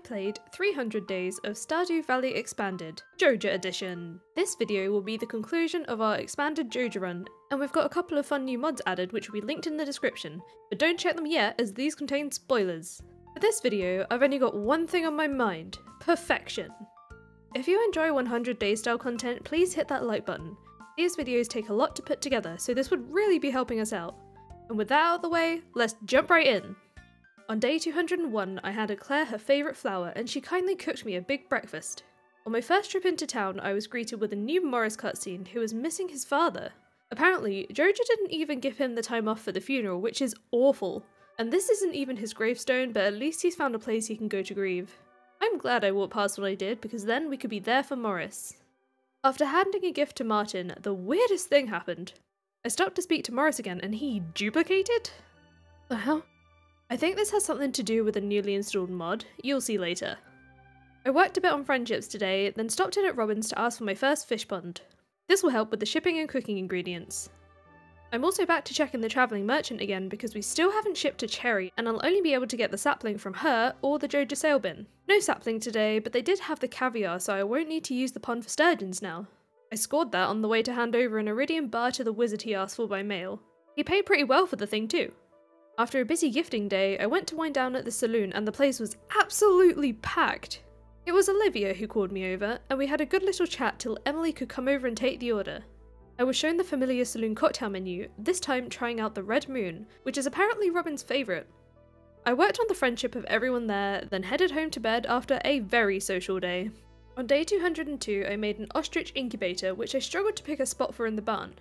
played 300 days of Stardew Valley Expanded, Joja Edition. This video will be the conclusion of our expanded Joja Run, and we've got a couple of fun new mods added which will be linked in the description, but don't check them yet as these contain spoilers. For this video, I've only got one thing on my mind: perfection. If you enjoy 100 day style content, please hit that like button. These videos take a lot to put together, so this would really be helping us out. And with that out of the way, let's jump right in! On day 201, I handed Claire her favourite flower and she kindly cooked me a big breakfast. On my first trip into town, I was greeted with a new Morris cutscene who was missing his father. Apparently, Joja didn't even give him the time off for the funeral, which is awful. And this isn't even his gravestone, but at least he's found a place he can go to grieve. I'm glad I walked past what I did, because then we could be there for Morris. After handing a gift to Martin, the weirdest thing happened. I stopped to speak to Morris again and he duplicated? The hell? I think this has something to do with a newly installed mod, you'll see later. I worked a bit on friendships today, then stopped in at Robin's to ask for my first fish pond. This will help with the shipping and cooking ingredients. I'm also back to checking the travelling merchant again because we still haven't shipped a cherry and I'll only be able to get the sapling from her or the Joja sale bin. No sapling today, but they did have the caviar so I won't need to use the pond for sturgeons now. I scored that on the way to hand over an iridium bar to the wizard he asked for by mail. He paid pretty well for the thing too. After a busy gifting day, I went to wind down at the saloon and the place was absolutely packed. It was Olivia who called me over, and we had a good little chat till Emily could come over and take the order. I was shown the familiar saloon cocktail menu, this time trying out the Red Moon, which is apparently Robin's favourite. I worked on the friendship of everyone there, then headed home to bed after a very social day. On day 202, I made an ostrich incubator, which I struggled to pick a spot for in the barn.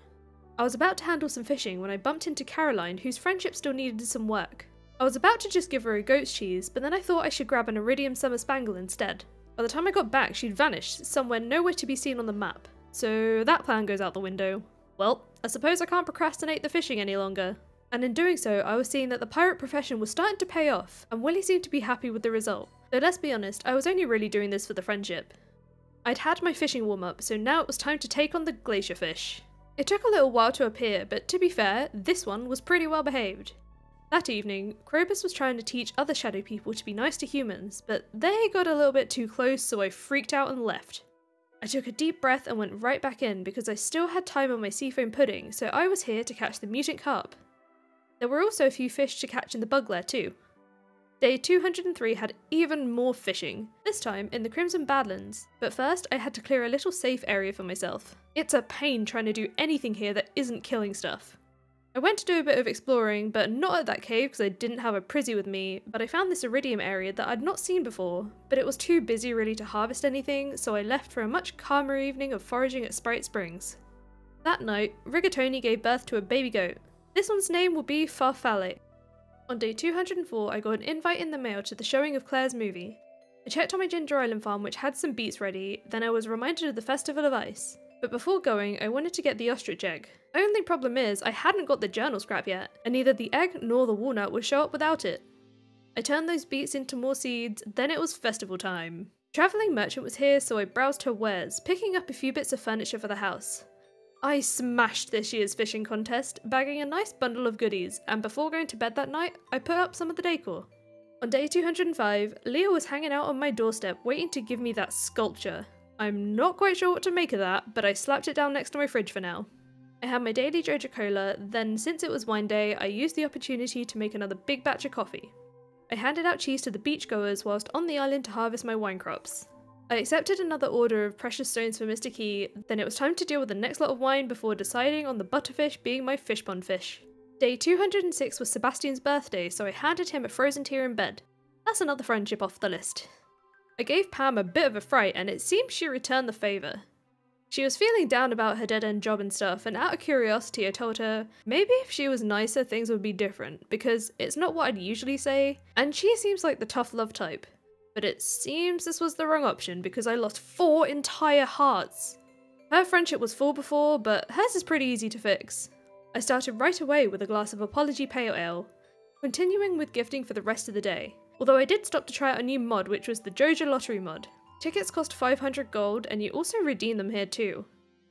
I was about to handle some fishing when I bumped into Caroline, whose friendship still needed some work. I was about to just give her a goat's cheese, but then I thought I should grab an iridium summer spangle instead. By the time I got back, she'd vanished, somewhere nowhere to be seen on the map. So that plan goes out the window. Well, I suppose I can't procrastinate the fishing any longer. And in doing so, I was seeing that the pirate profession was starting to pay off, and Willie seemed to be happy with the result. Though let's be honest, I was only really doing this for the friendship. I'd had my fishing warm up, so now it was time to take on the glacier fish. It took a little while to appear, but to be fair, this one was pretty well behaved. That evening, Krobus was trying to teach other shadow people to be nice to humans, but they got a little bit too close, so I freaked out and left. I took a deep breath and went right back in because I still had time on my seafoam pudding, so I was here to catch the mutant carp. There were also a few fish to catch in the bug lair too. Day 203 had even more fishing, this time in the Crimson Badlands, but first I had to clear a little safe area for myself. It's a pain trying to do anything here that isn't killing stuff. I went to do a bit of exploring, but not at that cave because I didn't have a prizzy with me, but I found this iridium area that I'd not seen before, but it was too busy really to harvest anything, so I left for a much calmer evening of foraging at Sprite Springs. That night, Rigatoni gave birth to a baby goat. This one's name will be Farfalle. On day 204, I got an invite in the mail to the showing of Claire's movie. I checked on my Ginger Island farm which had some beets ready, then I was reminded of the Festival of Ice. But before going, I wanted to get the ostrich egg. Only problem is, I hadn't got the journal scrap yet, and neither the egg nor the walnut would show up without it. I turned those beets into more seeds, then it was festival time. Travelling merchant was here, so I browsed her wares, picking up a few bits of furniture for the house. I smashed this year's fishing contest, bagging a nice bundle of goodies, and before going to bed that night, I put up some of the decor. On day 205, Leah was hanging out on my doorstep waiting to give me that sculpture. I'm not quite sure what to make of that, but I slapped it down next to my fridge for now. I had my daily Joja Cola, then since it was wine day, I used the opportunity to make another big batch of coffee. I handed out cheese to the beachgoers whilst on the island to harvest my wine crops. I accepted another order of precious stones for Mr. Key, then it was time to deal with the next lot of wine before deciding on the butterfish being my fish pond fish. Day 206 was Sebastian's birthday, so I handed him a frozen tear in bed. That's another friendship off the list. I gave Pam a bit of a fright and it seems she returned the favour. She was feeling down about her dead-end job and stuff, and out of curiosity I told her maybe if she was nicer things would be different, because it's not what I'd usually say, and she seems like the tough love type. But it seems this was the wrong option because I lost 4 entire hearts. Her friendship was full before, but hers is pretty easy to fix. I started right away with a glass of Apology Pale Ale, continuing with gifting for the rest of the day. Although I did stop to try out a new mod, which was the Joja Lottery mod. Tickets cost 500 gold and you also redeem them here too.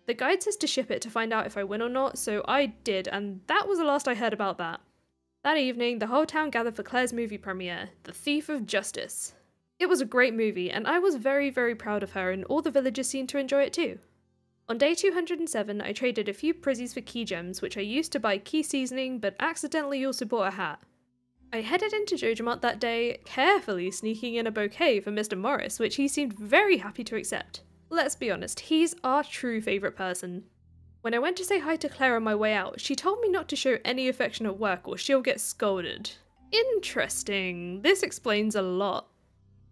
The guide says to ship it to find out if I win or not, so I did, and that was the last I heard about that. That evening, the whole town gathered for Claire's movie premiere, The Thief of Justice. It was a great movie, and I was very, very proud of her, and all the villagers seemed to enjoy it too. On day 207, I traded a few prizzies for key gems, which I used to buy key seasoning, but accidentally also bought a hat. I headed into Joja Mart that day, carefully sneaking in a bouquet for Mr. Morris, which he seemed very happy to accept. Let's be honest, he's our true favourite person. When I went to say hi to Claire on my way out, she told me not to show any affection at work or she'll get scolded. Interesting, this explains a lot.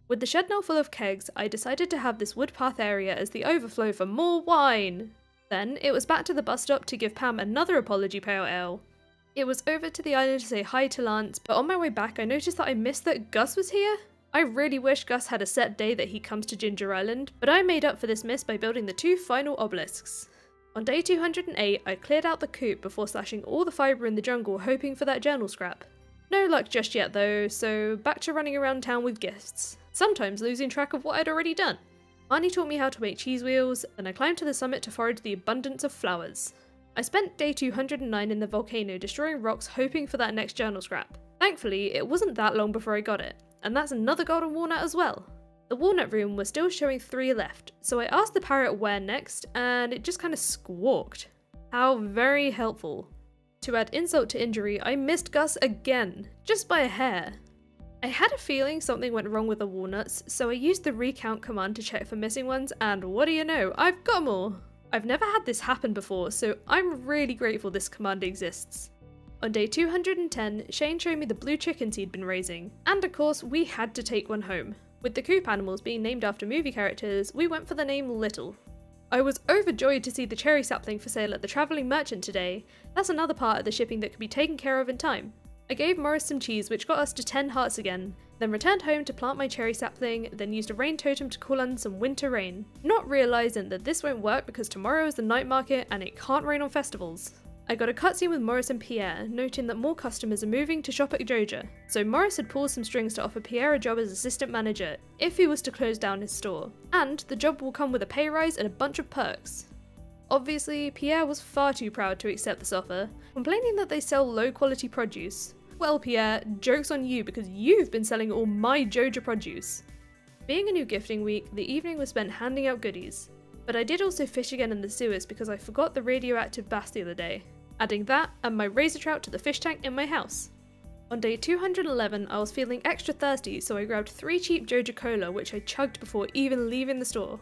With the shed now full of kegs, I decided to have this wood path area as the overflow for more wine. Then it was back to the bus stop to give Pam another apology pale ale. It was over to the island to say hi to Lance, but on my way back I noticed that I missed that Gus was here. I really wish Gus had a set day that he comes to Ginger Island, but I made up for this miss by building the 2 final obelisks. On day 208, I cleared out the coop before slashing all the fibre in the jungle hoping for that journal scrap. No luck just yet though, so back to running around town with gifts, sometimes losing track of what I'd already done. Marnie taught me how to make cheese wheels, and I climbed to the summit to forage the abundance of flowers. I spent day 209 in the volcano destroying rocks hoping for that next journal scrap. Thankfully, it wasn't that long before I got it, and that's another golden walnut as well. The walnut room was still showing 3 left, so I asked the parrot where next, and it just kind of squawked. How very helpful. To add insult to injury, I missed Gus again, just by a hair. I had a feeling something went wrong with the walnuts, so I used the recount command to check for missing ones, and what do you know, I've got them all! I've never had this happen before, so I'm really grateful this command exists. On day 210, Shane showed me the blue chickens he'd been raising, and of course we had to take one home. With the coop animals being named after movie characters, we went for the name Little. I was overjoyed to see the cherry sapling for sale at the Travelling Merchant today. That's another part of the shipping that could be taken care of in time. I gave Morris some cheese, which got us to 10 hearts again, then returned home to plant my cherry sapling, then used a rain totem to call on some winter rain, not realising that this won't work because tomorrow is the night market and it can't rain on festivals. I got a cutscene with Morris and Pierre, noting that more customers are moving to shop at Joja, so Morris had pulled some strings to offer Pierre a job as assistant manager, if he was to close down his store, and the job will come with a pay rise and a bunch of perks. Obviously, Pierre was far too proud to accept this offer, complaining that they sell low quality produce. Well Pierre, joke's on you because you've been selling all my Joja produce. Being a new gifting week, the evening was spent handing out goodies. But I did also fish again in the sewers because I forgot the radioactive bass the other day, adding that and my razor trout to the fish tank in my house. On day 211 I was feeling extra thirsty, so I grabbed 3 cheap Joja Cola which I chugged before even leaving the store.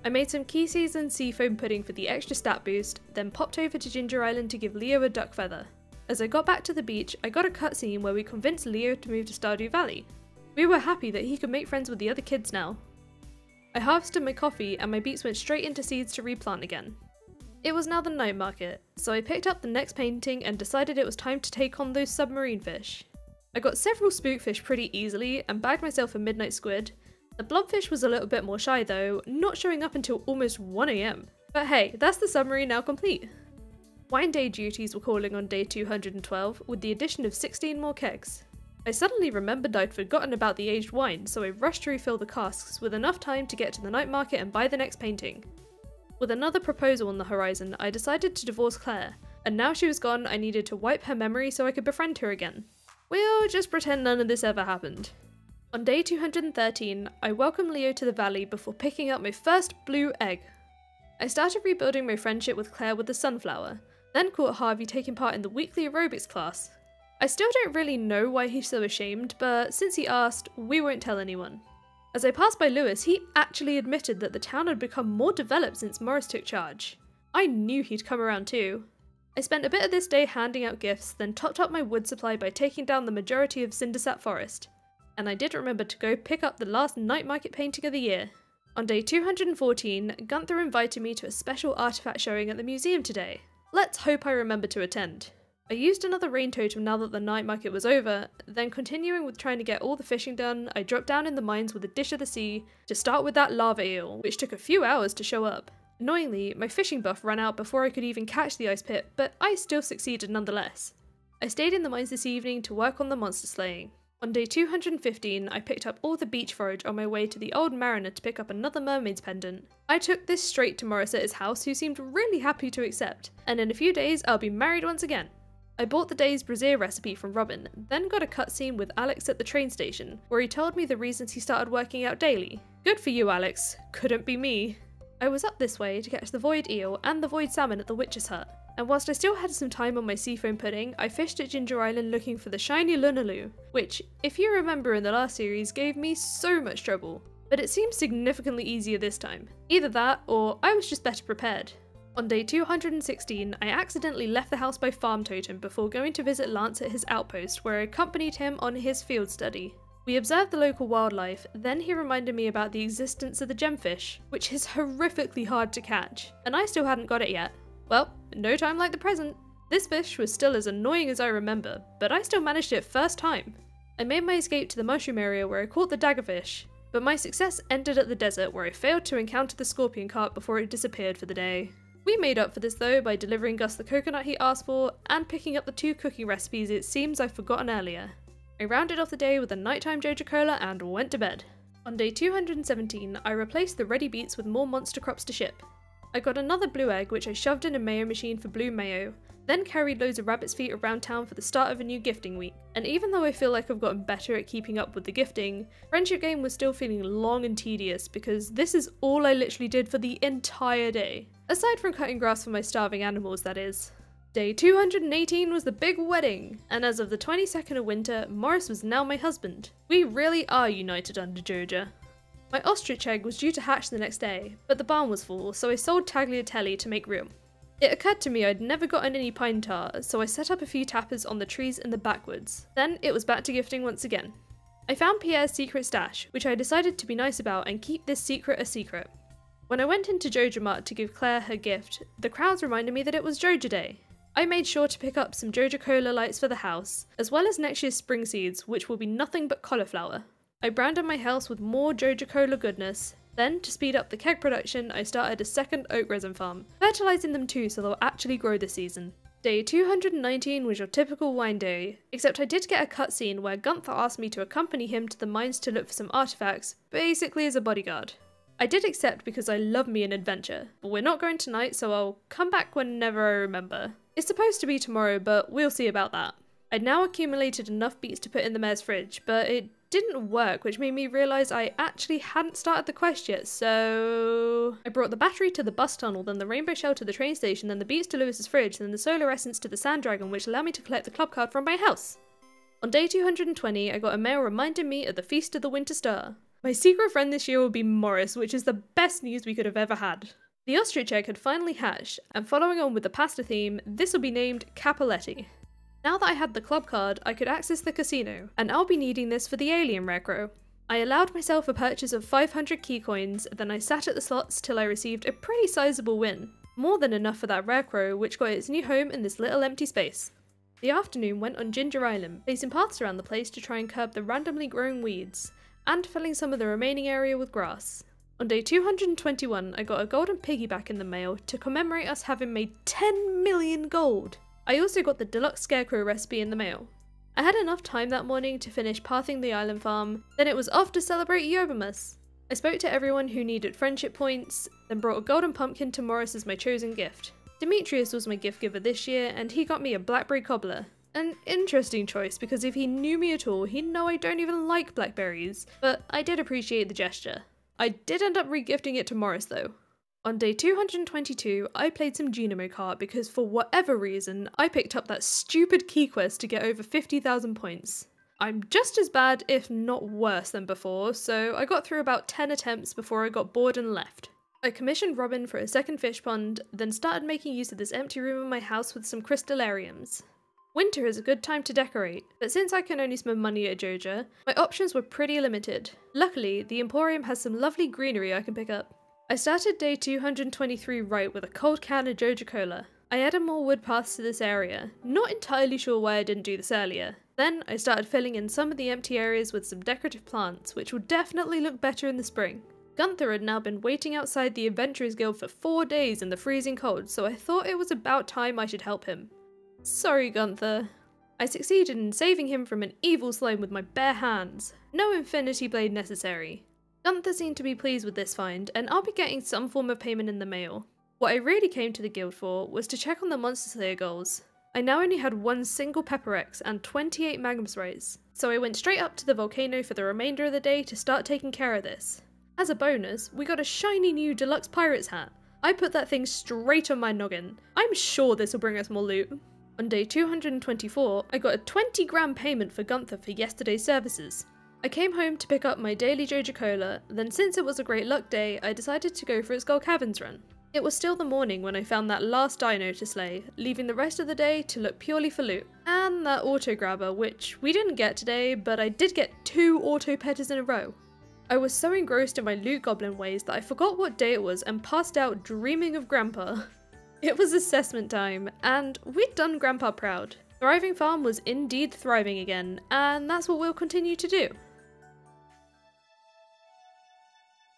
I made some key seasoned seafoam pudding for the extra stat boost, then popped over to Ginger Island to give Leo a duck feather. As I got back to the beach, I got a cutscene where we convinced Leo to move to Stardew Valley. We were happy that he could make friends with the other kids now. I harvested my coffee and my beets went straight into seeds to replant again. It was now the night market, so I picked up the next painting and decided it was time to take on those submarine fish. I got several spookfish pretty easily and bagged myself a midnight squid. The blobfish was a little bit more shy though, not showing up until almost 1 AM. But hey, that's the submarine now complete. Wine day duties were calling on day 212 with the addition of 16 more kegs. I suddenly remembered I'd forgotten about the aged wine, so I rushed to refill the casks with enough time to get to the night market and buy the next painting. With another proposal on the horizon, I decided to divorce Claire, and now she was gone I needed to wipe her memory so I could befriend her again. We'll just pretend none of this ever happened. On day 213, I welcomed Leo to the valley before picking up my first blue egg. I started rebuilding my friendship with Claire with the sunflower, then caught Harvey taking part in the weekly aerobics class. I still don't really know why he's so ashamed, but since he asked, we won't tell anyone. As I passed by Lewis, he actually admitted that the town had become more developed since Morris took charge. I knew he'd come around too. I spent a bit of this day handing out gifts, then topped up my wood supply by taking down the majority of Cindersap Forest. And I did remember to go pick up the last night market painting of the year. On day 214, Gunther invited me to a special artifact showing at the museum today. Let's hope I remember to attend. I used another rain totem now that the night market was over, then continuing with trying to get all the fishing done, I dropped down in the mines with a dish of the sea to start with that lava eel, which took a few hours to show up. Annoyingly, my fishing buff ran out before I could even catch the ice pit, but I still succeeded nonetheless. I stayed in the mines this evening to work on the monster slaying. On day 215, I picked up all the beach forage on my way to the Old Mariner to pick up another mermaid's pendant. I took this straight to Morris at his house, who seemed really happy to accept, and in a few days I'll be married once again. I bought the day's brazier recipe from Robin, then got a cutscene with Alex at the train station, where he told me the reasons he started working out daily. Good for you, Alex. Couldn't be me. I was up this way to catch the void eel and the void salmon at the witch's hut, and whilst I still had some time on my seafoam pudding, I fished at Ginger Island looking for the shiny lunaloo, which, if you remember in the last series, gave me so much trouble. But it seems significantly easier this time. Either that, or I was just better prepared. On day 216, I accidentally left the house by Farm Totem before going to visit Lance at his outpost, where I accompanied him on his field study. We observed the local wildlife, then he reminded me about the existence of the gemfish, which is horrifically hard to catch, and I still hadn't got it yet. Well, no time like the present. This fish was still as annoying as I remember, but I still managed it first time. I made my escape to the mushroom area where I caught the daggerfish, but my success ended at the desert where I failed to encounter the scorpion carp before it disappeared for the day. We made up for this though by delivering Gus the coconut he asked for and picking up the 2 cooking recipes it seems I've forgotten earlier. I rounded off the day with a nighttime Joja Cola and went to bed. On day 217, I replaced the ready beets with more monster crops to ship. I got another blue egg which I shoved in a mayo machine for blue mayo, then carried loads of rabbit's feet around town for the start of a new gifting week. And even though I feel like I've gotten better at keeping up with the gifting, Friendship Game was still feeling long and tedious because this is all I literally did for the entire day. Aside from cutting grass for my starving animals, that is. Day 218 was the big wedding, and as of the 22nd of winter, Morris was now my husband. We really are united under Joja. My ostrich egg was due to hatch the next day, but the barn was full, so I sold Tagliatelle to make room. It occurred to me I'd never gotten any pine tar, so I set up a few tappers on the trees in the backwoods. Then it was back to gifting once again. I found Pierre's secret stash, which I decided to be nice about and keep this secret a secret. When I went into Joja Mart to give Claire her gift, the crowds reminded me that it was Joja Day. I made sure to pick up some Joja Cola lights for the house, as well as next year's spring seeds, which will be nothing but cauliflower. I branded my house with more Joja Cola goodness. Then, to speed up the keg production, I started a second oak resin farm, fertilising them too so they'll actually grow this season. Day 219 was your typical wine day, except I did get a cutscene where Gunther asked me to accompany him to the mines to look for some artifacts, basically as a bodyguard. I did accept because I love me an adventure, but we're not going tonight so I'll come back whenever I remember. It's supposed to be tomorrow, but we'll see about that. I'd now accumulated enough beets to put in the mare's fridge, but it didn't work, which made me realise I actually hadn't started the quest yet, so I brought the battery to the bus tunnel, then the rainbow shell to the train station, then the beets to Lewis's fridge, then the solar essence to the sand dragon, which allowed me to collect the club card from my house. On day 220, I got a mail reminding me of the Feast of the Winter Star. My secret friend this year will be Morris, which is the best news we could have ever had. The ostrich egg had finally hatched, and following on with the pasta theme, this will be named Capoletti. Now that I had the club card, I could access the casino, and I'll be needing this for the alien rarecrow. I allowed myself a purchase of 500 key coins, then I sat at the slots till I received a pretty sizable win. More than enough for that rarecrow, which got its new home in this little empty space. The afternoon went on Ginger Island, placing paths around the place to try and curb the randomly growing weeds, and filling some of the remaining area with grass. On day 221, I got a golden piggyback in the mail to commemorate us having made 10 million gold. I also got the deluxe scarecrow recipe in the mail. I had enough time that morning to finish pathing the island farm, then it was off to celebrate Yobamus. I spoke to everyone who needed friendship points, then brought a golden pumpkin to Morris as my chosen gift. Demetrius was my gift giver this year, and he got me a blackberry cobbler. An interesting choice, because if he knew me at all, he'd know I don't even like blackberries, but I did appreciate the gesture. I did end up regifting it to Morris though. On day 222, I played some Genome Kart because for whatever reason, I picked up that stupid key quest to get over 50,000 points. I'm just as bad, if not worse than before, so I got through about 10 attempts before I got bored and left. I commissioned Robin for a second fish pond, then started making use of this empty room in my house with some crystallariums. Winter is a good time to decorate, but since I can only spend money at Joja, my options were pretty limited. Luckily, the Emporium has some lovely greenery I can pick up. I started day 223 right with a cold can of Joja Cola. I added more wood paths to this area, not entirely sure why I didn't do this earlier. Then I started filling in some of the empty areas with some decorative plants, which will definitely look better in the spring. Gunther had now been waiting outside the Adventurers Guild for 4 days in the freezing cold, so I thought it was about time I should help him. Sorry, Gunther. I succeeded in saving him from an evil slime with my bare hands. No Infinity Blade necessary. Gunther seemed to be pleased with this find, and I'll be getting some form of payment in the mail. What I really came to the guild for was to check on the Monster Slayer goals. I now only had one single Pepper X and 28 magma sprites, so I went straight up to the volcano for the remainder of the day to start taking care of this. As a bonus, we got a shiny new deluxe pirate's hat. I put that thing straight on my noggin. I'm sure this will bring us more loot. On day 224, I got a 20 grand payment for Gunther for yesterday's services. I came home to pick up my daily Joja Cola, then since it was a great luck day, I decided to go for a Skull Caverns run. It was still the morning when I found that last dino to slay, leaving the rest of the day to look purely for loot. And that auto grabber, which we didn't get today, but I did get 2 auto petters in a row. I was so engrossed in my loot goblin ways that I forgot what day it was and passed out dreaming of Grandpa. It was assessment time, and we'd done Grandpa proud. Thriving Farm was indeed thriving again, and that's what we'll continue to do.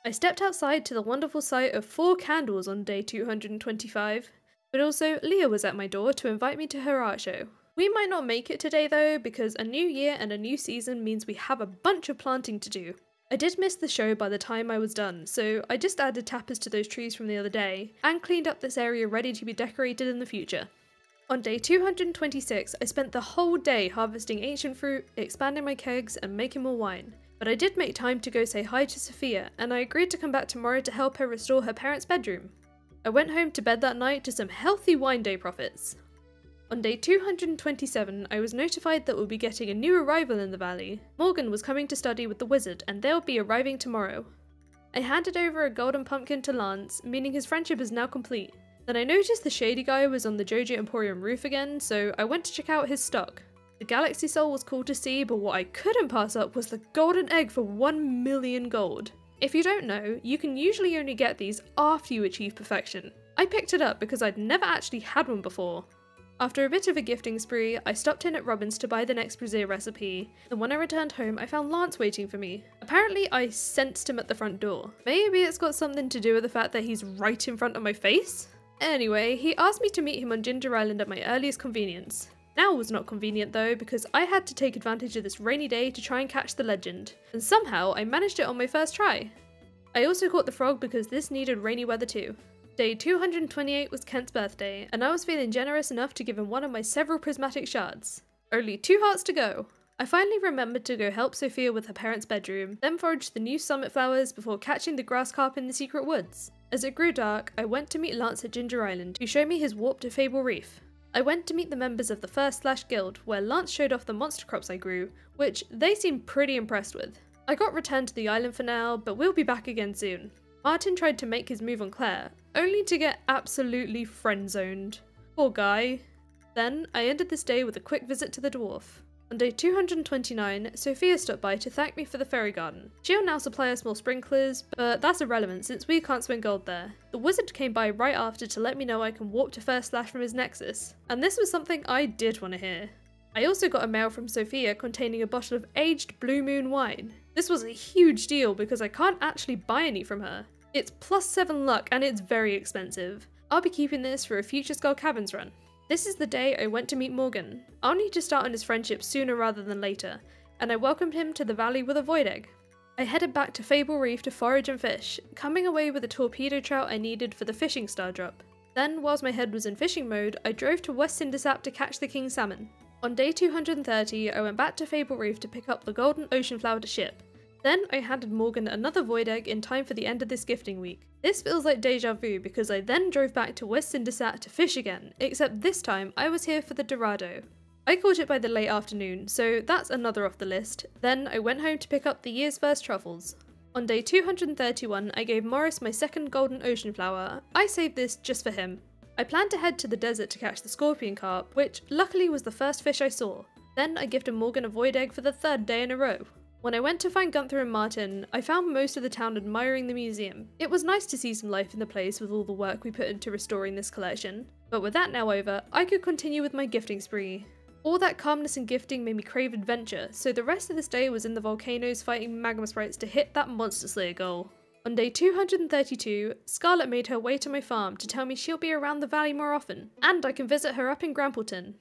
I stepped outside to the wonderful sight of 4 candles on day 225, but also Leah was at my door to invite me to her art show. We might not make it today though, because a new year and a new season means we have a bunch of planting to do. I did miss the show by the time I was done, so I just added tappers to those trees from the other day, and cleaned up this area ready to be decorated in the future. On day 226, I spent the whole day harvesting ancient fruit, expanding my kegs, and making more wine. But I did make time to go say hi to Sophia, and I agreed to come back tomorrow to help her restore her parents' bedroom. I went home to bed that night to some healthy wine day profits. On day 227, I was notified that we'll be getting a new arrival in the valley. Morgan was coming to study with the wizard, and they'll be arriving tomorrow. I handed over a golden pumpkin to Lance, meaning his friendship is now complete. Then I noticed the shady guy was on the Joja Emporium roof again, so I went to check out his stock. The Galaxy Soul was cool to see, but what I couldn't pass up was the golden egg for 1 million gold. If you don't know, you can usually only get these after you achieve perfection. I picked it up because I'd never actually had one before. After a bit of a gifting spree, I stopped in at Robin's to buy the next brazier recipe, and when I returned home I found Lance waiting for me. Apparently I sensed him at the front door. Maybe it's got something to do with the fact that he's right in front of my face? Anyway, he asked me to meet him on Ginger Island at my earliest convenience. Now was not convenient though, because I had to take advantage of this rainy day to try and catch the legend, and somehow I managed it on my first try. I also caught the frog because this needed rainy weather too. Day 228 was Kent's birthday, and I was feeling generous enough to give him one of my several prismatic shards. Only 2 hearts to go. I finally remembered to go help Sophia with her parents' bedroom, then foraged the new summit flowers before catching the grass carp in the secret woods. As it grew dark, I went to meet Lance at Ginger Island to show me his warp to Fable Reef. I went to meet the members of the First Slash Guild, where Lance showed off the monster crops I grew, which they seemed pretty impressed with. I got returned to the island for now, but we'll be back again soon. Martin tried to make his move on Claire, only to get absolutely friend-zoned. Poor guy. Then, I ended this day with a quick visit to the dwarf. On day 229, Sophia stopped by to thank me for the fairy garden. She'll now supply us more sprinklers, but that's irrelevant since we can't swing gold there. The wizard came by right after to let me know I can warp to First Slash from his nexus, and this was something I did want to hear. I also got a mail from Sophia containing a bottle of aged Blue Moon wine. This was a huge deal because I can't actually buy any from her. It's +7 luck and it's very expensive. I'll be keeping this for a future Skull Caverns run. This is the day I went to meet Morgan. I'll need to start on his friendship sooner rather than later, and I welcomed him to the valley with a void egg. I headed back to Fable Reef to forage and fish, coming away with a torpedo trout I needed for the fishing star drop. Then, whilst my head was in fishing mode, I drove to West Cindersap to catch the king salmon. On day 230, I went back to Fable Reef to pick up the golden ocean flower to ship. Then I handed Morgan another void egg in time for the end of this gifting week. This feels like deja vu because I then drove back to West Cindersap to fish again, except this time I was here for the Dorado. I caught it by the late afternoon, so that's another off the list. Then I went home to pick up the year's first truffles. On day 231, I gave Morris my second golden ocean flower. I saved this just for him. I planned to head to the desert to catch the scorpion carp, which luckily was the first fish I saw. Then I gifted Morgan a void egg for the 3rd day in a row. When I went to find Gunther and Martin, I found most of the town admiring the museum. It was nice to see some life in the place with all the work we put into restoring this collection. But with that now over, I could continue with my gifting spree. All that calmness and gifting made me crave adventure, so the rest of this day was in the volcanoes fighting magma sprites to hit that monster slayer goal. On day 232, Scarlet made her way to my farm to tell me she'll be around the valley more often, and I can visit her up in Grampleton.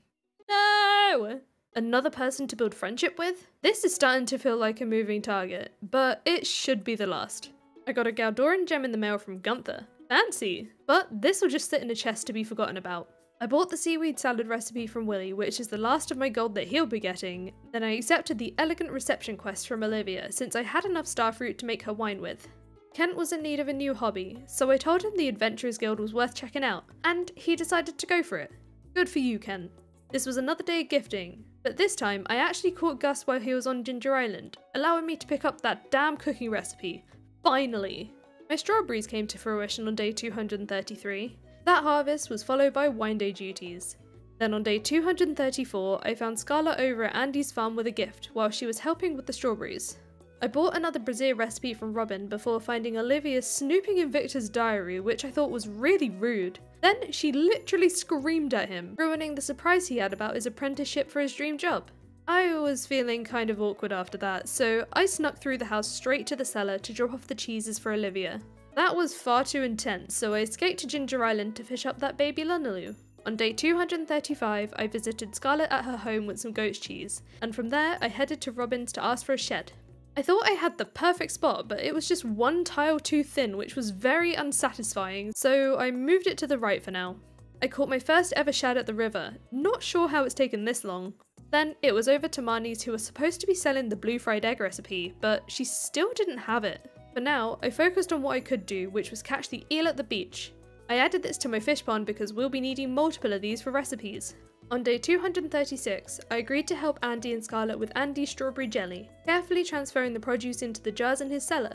No! Another person to build friendship with? This is starting to feel like a moving target, but it should be the last. I got a Galdoran gem in the mail from Gunther. Fancy! But this will just sit in a chest to be forgotten about. I bought the seaweed salad recipe from Willie, which is the last of my gold that he'll be getting. Then I accepted the elegant reception quest from Olivia since I had enough starfruit to make her wine with. Kent was in need of a new hobby, so I told him the Adventurers Guild was worth checking out, and he decided to go for it. Good for you, Kent. This was another day of gifting, but this time I actually caught Gus while he was on Ginger Island, allowing me to pick up that damn cooking recipe. Finally! My strawberries came to fruition on day 233. That harvest was followed by wine day duties. Then on day 234, I found Scarlett over at Andy's farm with a gift while she was helping with the strawberries. I bought another brazier recipe from Robin before finding Olivia snooping in Victor's diary, which I thought was really rude. Then she literally screamed at him, ruining the surprise he had about his apprenticeship for his dream job. I was feeling kind of awkward after that, so I snuck through the house straight to the cellar to drop off the cheeses for Olivia. That was far too intense, so I escaped to Ginger Island to fish up that baby Lunaloo. On day 235, I visited Scarlett at her home with some goat's cheese, and from there I headed to Robin's to ask for a shed. I thought I had the perfect spot, but it was just one tile too thin, which was very unsatisfying, so I moved it to the right for now. I caught my first ever shad at the river, not sure how it's taken this long. Then it was over to Marnie's, who was supposed to be selling the blue fried egg recipe, but she still didn't have it. For now, I focused on what I could do, which was catch the eel at the beach. I added this to my fish pond because we'll be needing multiple of these for recipes. On day 236, I agreed to help Andy and Scarlett with Andy's strawberry jelly, carefully transferring the produce into the jars in his cellar.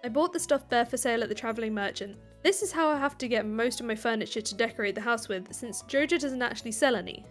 I bought the stuffed bear for sale at the travelling merchant. This is how I have to get most of my furniture to decorate the house with, since Joja doesn't actually sell any.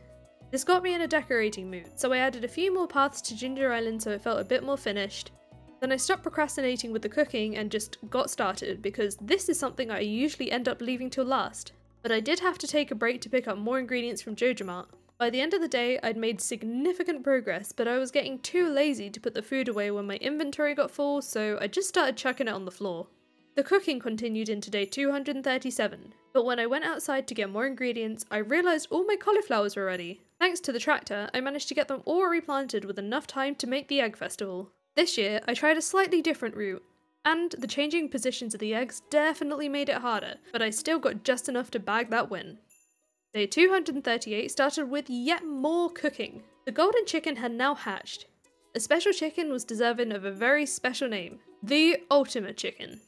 This got me in a decorating mood, so I added a few more paths to Ginger Island so it felt a bit more finished. Then I stopped procrastinating with the cooking and just got started, because this is something I usually end up leaving till last. But I did have to take a break to pick up more ingredients from Joja Mart. By the end of the day, I'd made significant progress, but I was getting too lazy to put the food away when my inventory got full, so I just started chucking it on the floor. The cooking continued into day 237, but when I went outside to get more ingredients, I realised all my cauliflowers were ready. Thanks to the tractor, I managed to get them all replanted with enough time to make the egg festival. This year, I tried a slightly different route, and the changing positions of the eggs definitely made it harder, but I still got just enough to bag that win. Day 238 started with yet more cooking. The golden chicken had now hatched. A special chicken was deserving of a very special name, the ultimate chicken.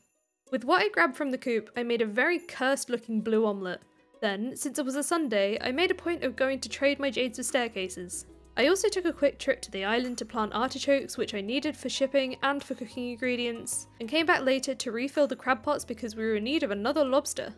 With what I grabbed from the coop, I made a very cursed looking blue omelette. Then, since it was a Sunday, I made a point of going to trade my jades for staircases. I also took a quick trip to the island to plant artichokes, which I needed for shipping and for cooking ingredients, and came back later to refill the crab pots because we were in need of another lobster.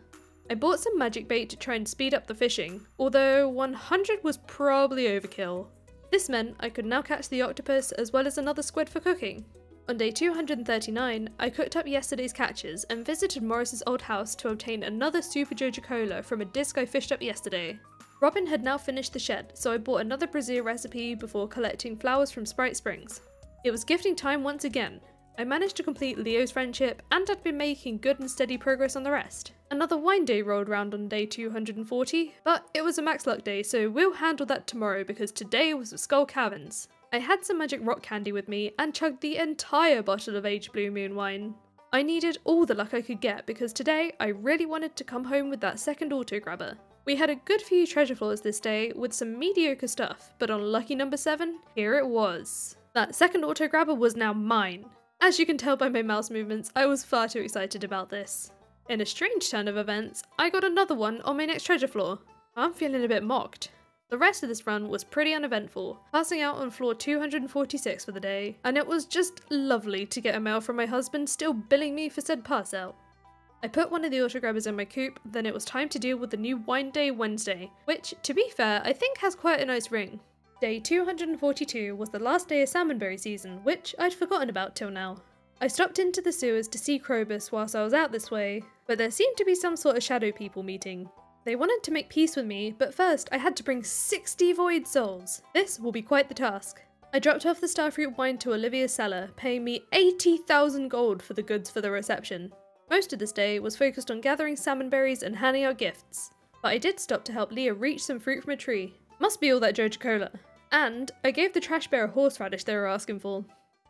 I bought some magic bait to try and speed up the fishing, although 100 was probably overkill. This meant I could now catch the octopus as well as another squid for cooking. On day 239, I cooked up yesterday's catches and visited Morris's old house to obtain another super Joja Cola from a disc I fished up yesterday. Robin had now finished the shed, so I bought another brazier recipe before collecting flowers from Sprite Springs. It was gifting time once again. I managed to complete Leo's friendship, and had been making good and steady progress on the rest. Another wine day rolled round on day 240, but it was a max luck day, so we'll handle that tomorrow because today was the Skull Caverns. I had some magic rock candy with me and chugged the entire bottle of aged Blue Moon wine. I needed all the luck I could get because today I really wanted to come home with that second auto grabber. We had a good few treasure floors this day with some mediocre stuff, but on lucky number 7, here it was. That second auto grabber was now mine. As you can tell by my mouse movements, I was far too excited about this. In a strange turn of events, I got another one on my next treasure floor. I'm feeling a bit mocked. The rest of this run was pretty uneventful, passing out on floor 246 for the day, and it was just lovely to get a mail from my husband still billing me for said pass out. I put one of the auto grabbers in my coop, then it was time to deal with the new Wine Day Wednesday, which, to be fair, I think has quite a nice ring. Day 242 was the last day of salmonberry season, which I'd forgotten about till now. I stopped into the sewers to see Krobus whilst I was out this way, but there seemed to be some sort of shadow people meeting. They wanted to make peace with me, but first I had to bring 60 void souls. This will be quite the task. I dropped off the starfruit wine to Olivia's cellar, paying me 80,000 gold for the goods for the reception. Most of this day was focused on gathering salmonberries and handing out gifts, but I did stop to help Leah reach some fruit from a tree. Must be all that Joja Cola. And I gave the trash bear a horseradish they were asking for.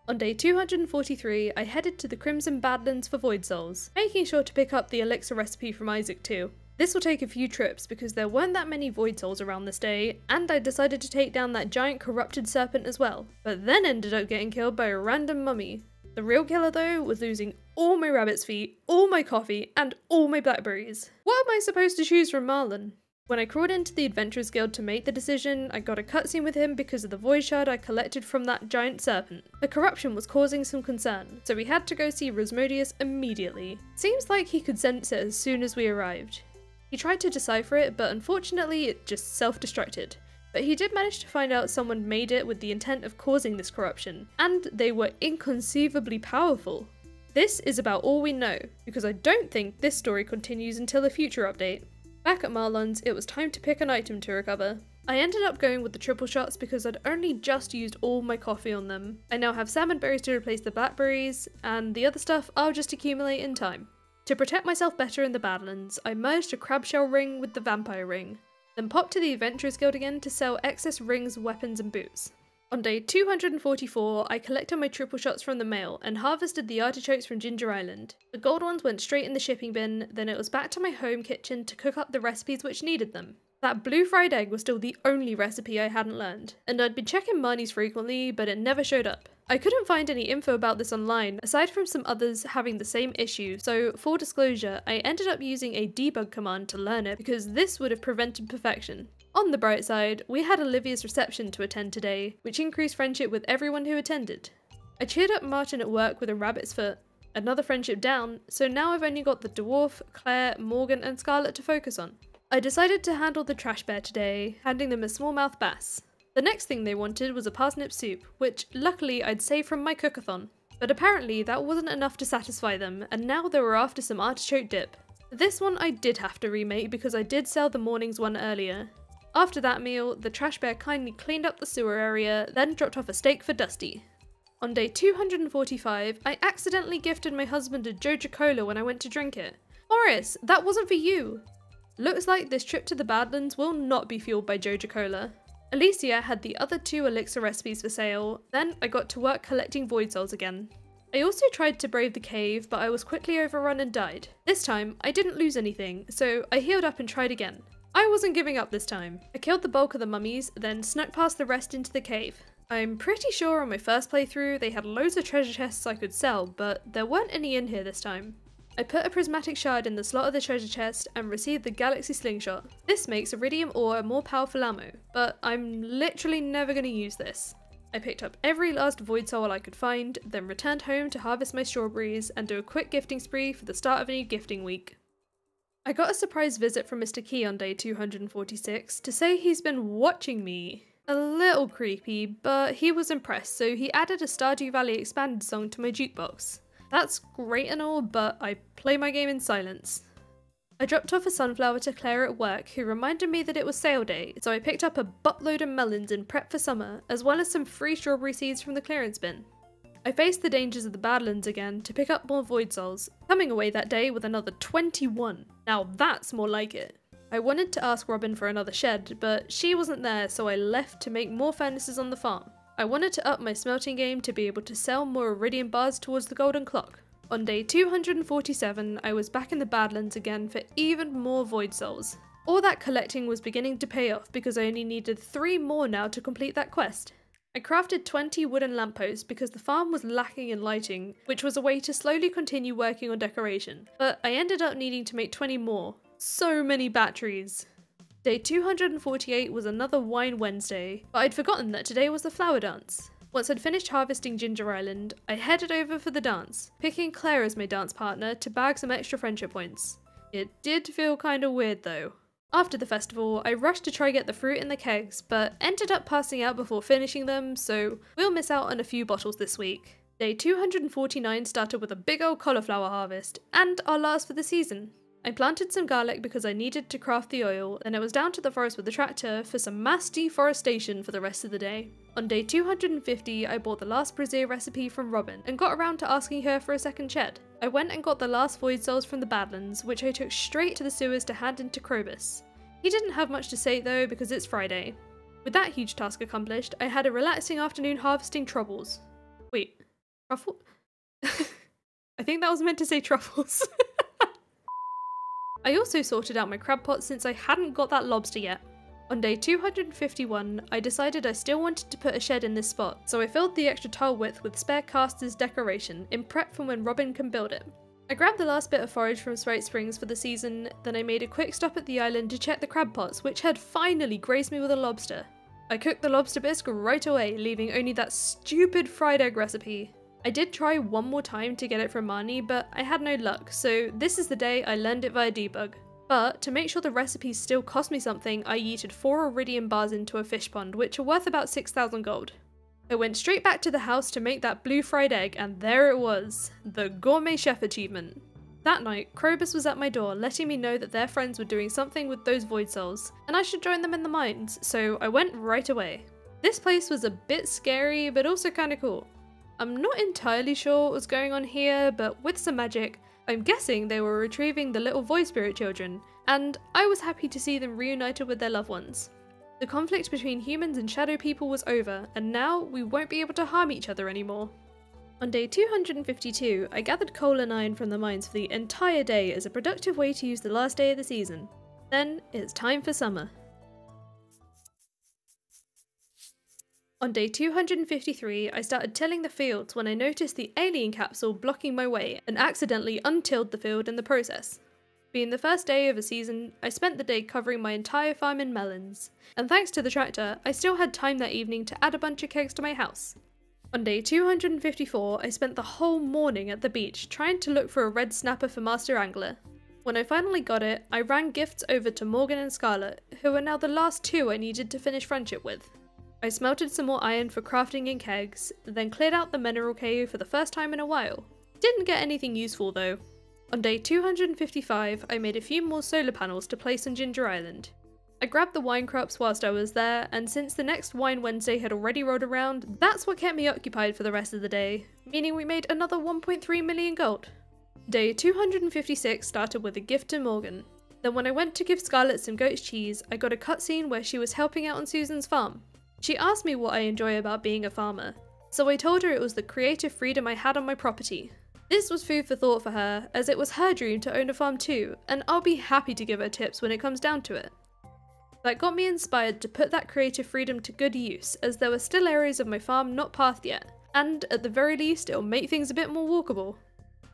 On day 243, I headed to the Crimson Badlands for Void Souls, making sure to pick up the elixir recipe from Isaac too. This will take a few trips because there weren't that many void souls around this day, and I decided to take down that giant corrupted serpent as well, but then ended up getting killed by a random mummy. The real killer though was losing all my rabbit's feet, all my coffee, and all my blackberries. What am I supposed to choose from Marlon? When I crawled into the Adventurers Guild to make the decision, I got a cutscene with him because of the void shard I collected from that giant serpent. The corruption was causing some concern, so we had to go see Rosmodius immediately. Seems like he could sense it as soon as we arrived. He tried to decipher it, but unfortunately it just self-destructed. But he did manage to find out someone made it with the intent of causing this corruption, and they were inconceivably powerful. This is about all we know, because I don't think this story continues until a future update. Back at Marlon's, it was time to pick an item to recover. I ended up going with the triple shots because I'd only just used all my coffee on them. I now have salmon berries to replace the blackberries, and the other stuff I'll just accumulate in time. To protect myself better in the Badlands, I merged a crabshell ring with the vampire ring, then popped to the Adventurers Guild again to sell excess rings, weapons and boots. On day 244, I collected my triple shots from the mail and harvested the artichokes from Ginger Island. The gold ones went straight in the shipping bin, then it was back to my home kitchen to cook up the recipes which needed them. That blue fried egg was still the only recipe I hadn't learned, and I'd been checking Marnie's frequently, but it never showed up. I couldn't find any info about this online, aside from some others having the same issue, so full disclosure, I ended up using a debug command to learn it because this would have prevented perfection. On the bright side, we had Olivia's reception to attend today, which increased friendship with everyone who attended. I cheered up Martin at work with a rabbit's foot, another friendship down, so now I've only got the dwarf, Claire, Morgan and Scarlett to focus on. I decided to handle the trash bear today, handing them a smallmouth bass. The next thing they wanted was a parsnip soup, which luckily I'd saved from my cookathon. But apparently that wasn't enough to satisfy them, and now they were after some artichoke dip. This one I did have to remake because I did sell the morning's one earlier. After that meal, the trash bear kindly cleaned up the sewer area, then dropped off a steak for Dusty. On day 245, I accidentally gifted my husband a Joja Cola when I went to drink it. Morris, that wasn't for you! Looks like this trip to the Badlands will not be fueled by Joja Cola. Alicia had the other 2 elixir recipes for sale, then I got to work collecting void souls again. I also tried to brave the cave, but I was quickly overrun and died. This time, I didn't lose anything, so I healed up and tried again. I wasn't giving up this time. I killed the bulk of the mummies, then snuck past the rest into the cave. I'm pretty sure on my first playthrough they had loads of treasure chests I could sell, but there weren't any in here this time. I put a prismatic shard in the slot of the treasure chest and received the galaxy slingshot. This makes iridium ore a more powerful ammo, but I'm literally never going to use this. I picked up every last void soul I could find, then returned home to harvest my strawberries and do a quick gifting spree for the start of a new gifting week. I got a surprise visit from Mr. Key on day 246 to say he's been watching me. A little creepy, but he was impressed, so he added a Stardew Valley Expanded song to my jukebox. That's great and all, but I play my game in silence. I dropped off a sunflower to Claire at work, who reminded me that it was sale day, so I picked up a buttload of melons in prep for summer, as well as some free strawberry seeds from the clearance bin. I faced the dangers of the Badlands again to pick up more void souls, coming away that day with another 21. Now that's more like it. I wanted to ask Robin for another shed, but she wasn't there, so I left to make more furnaces on the farm. I wanted to up my smelting game to be able to sell more iridium bars towards the golden clock. On day 247, I was back in the Badlands again for even more void souls. All that collecting was beginning to pay off because I only needed 3 more now to complete that quest. I crafted 20 wooden lampposts because the farm was lacking in lighting, which was a way to slowly continue working on decoration, but I ended up needing to make 20 more. So many batteries. Day 248 was another Wine Wednesday, but I'd forgotten that today was the flower dance. Once I'd finished harvesting Ginger Island, I headed over for the dance, picking Claire as my dance partner to bag some extra friendship points. It did feel kinda weird though. After the festival, I rushed to try get the fruit in the kegs, but ended up passing out before finishing them, so we'll miss out on a few bottles this week. Day 249 started with a big old cauliflower harvest, and our last for the season. I planted some garlic because I needed to craft the oil, and I was down to the forest with the tractor for some mass deforestation for the rest of the day. On day 250, I bought the last brazier recipe from Robin, and got around to asking her for a second shed. I went and got the last void souls from the Badlands, which I took straight to the sewers to hand in to Krobus. He didn't have much to say though because it's Friday. With that huge task accomplished, I had a relaxing afternoon harvesting troubles. Wait, truffle? I think that was meant to say truffles. I also sorted out my crab pot since I hadn't got that lobster yet. On day 251, I decided I still wanted to put a shed in this spot, so I filled the extra tile width with spare casters decoration in prep for when Robin can build it. I grabbed the last bit of forage from Sprite Springs for the season, then I made a quick stop at the island to check the crab pots, which had finally graced me with a lobster. I cooked the lobster bisque right away, leaving only that stupid fried egg recipe. I did try one more time to get it from Marnie, but I had no luck, so this is the day I learned it via debug. But to make sure the recipe still cost me something, I yeeted 4 iridium bars into a fish pond, which are worth about 6,000 gold. I went straight back to the house to make that blue fried egg, and there it was, the gourmet chef achievement. That night, Krobus was at my door, letting me know that their friends were doing something with those void souls, and I should join them in the mines, so I went right away. This place was a bit scary, but also kinda cool. I'm not entirely sure what was going on here, but with some magic, I'm guessing they were retrieving the little void spirit children, and I was happy to see them reunited with their loved ones. The conflict between humans and shadow people was over, and now we won't be able to harm each other anymore. On day 252, I gathered coal and iron from the mines for the entire day as a productive way to use the last day of the season. Then it's time for summer. On day 253, I started tilling the fields when I noticed the alien capsule blocking my way and accidentally untilled the field in the process. Being the first day of a season, I spent the day covering my entire farm in melons, and thanks to the tractor, I still had time that evening to add a bunch of kegs to my house. On day 254, I spent the whole morning at the beach trying to look for a red snapper for Master Angler. When I finally got it, I ran gifts over to Morgan and Scarlet, who are now the last 2 I needed to finish friendship with. I smelted some more iron for crafting in kegs, then cleared out the mineral cave for the first time in a while. Didn't get anything useful though. On day 255, I made a few more solar panels to place on Ginger Island. I grabbed the wine crops whilst I was there, and since the next Wine Wednesday had already rolled around, that's what kept me occupied for the rest of the day, meaning we made another 1.3 million gold. Day 256 started with a gift to Morgan. Then when I went to give Scarlet some goat's cheese, I got a cutscene where she was helping out on Susan's farm. She asked me what I enjoy about being a farmer, so I told her it was the creative freedom I had on my property. This was food for thought for her, as it was her dream to own a farm too, and I'll be happy to give her tips when it comes down to it. That got me inspired to put that creative freedom to good use, as there were still areas of my farm not pathed yet, and at the very least it'll make things a bit more walkable.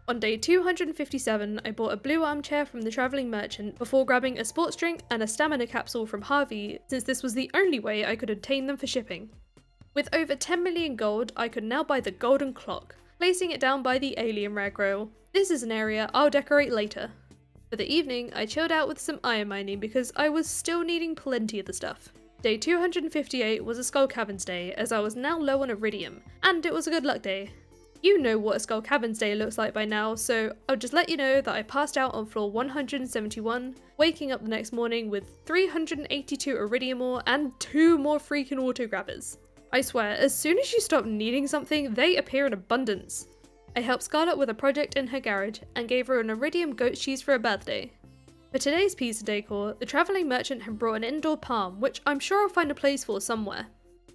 On day 257, I bought a blue armchair from the travelling merchant before grabbing a sports drink and a stamina capsule from Harvey, since this was the only way I could obtain them for shipping. With over 10 million gold, I could now buy the golden clock, placing it down by the alien rare grill. This is an area I'll decorate later. For the evening, I chilled out with some iron mining because I was still needing plenty of the stuff. Day 258 was a Skull Caverns day, as I was now low on iridium, and it was a good luck day. You know what a Skull Caverns day looks like by now, so I'll just let you know that I passed out on floor 171, waking up the next morning with 382 iridium ore and 2 more freaking auto grabbers. I swear, as soon as you stop needing something, they appear in abundance. I helped Scarlet with a project in her garage and gave her an iridium goat cheese for her birthday. For today's piece of decor, the travelling merchant had brought an indoor palm, which I'm sure I'll find a place for somewhere.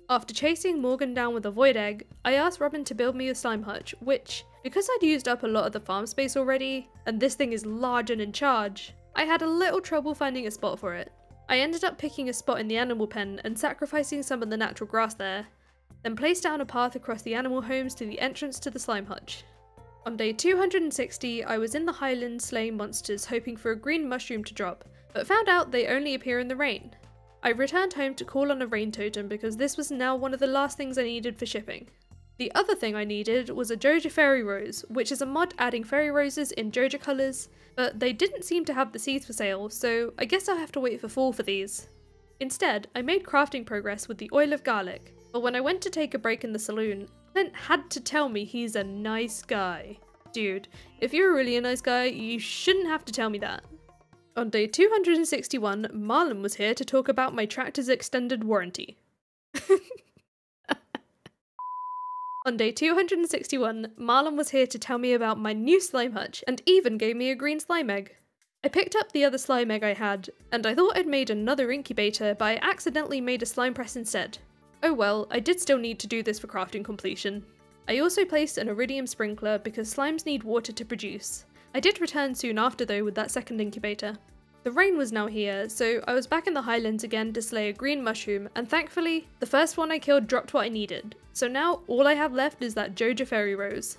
After chasing Morgan down with a void egg, I asked Robin to build me a slime hutch, which, because I'd used up a lot of the farm space already, and this thing is large and in charge, I had a little trouble finding a spot for it. I ended up picking a spot in the animal pen and sacrificing some of the natural grass there, then placed down a path across the animal homes to the entrance to the slime hutch. On day 260, I was in the highlands slaying monsters hoping for a green mushroom to drop, but found out they only appear in the rain. I returned home to call on a rain totem because this was now one of the last things I needed for shipping. The other thing I needed was a Joja fairy rose, which is a mod adding fairy roses in Joja colours, but they didn't seem to have the seeds for sale, so I guess I'll have to wait for fall for these. Instead, I made crafting progress with the oil of garlic, but when I went to take a break in the saloon, Clint had to tell me he's a nice guy. Dude, if you're really a nice guy, you shouldn't have to tell me that. On day 261, Marlon was here to talk about my tractor's extended warranty. On day 261, Marlon was here to tell me about my new slime hutch and even gave me a green slime egg. I picked up the other slime egg I had, and I thought I'd made another incubator, but I accidentally made a slime press instead. Oh well, I did still need to do this for crafting completion. I also placed an iridium sprinkler because slimes need water to produce, I did return soon after though with that second incubator. The rain was now here, so I was back in the highlands again to slay a green mushroom, and thankfully, the first one I killed dropped what I needed, so now all I have left is that Joja fairy rose.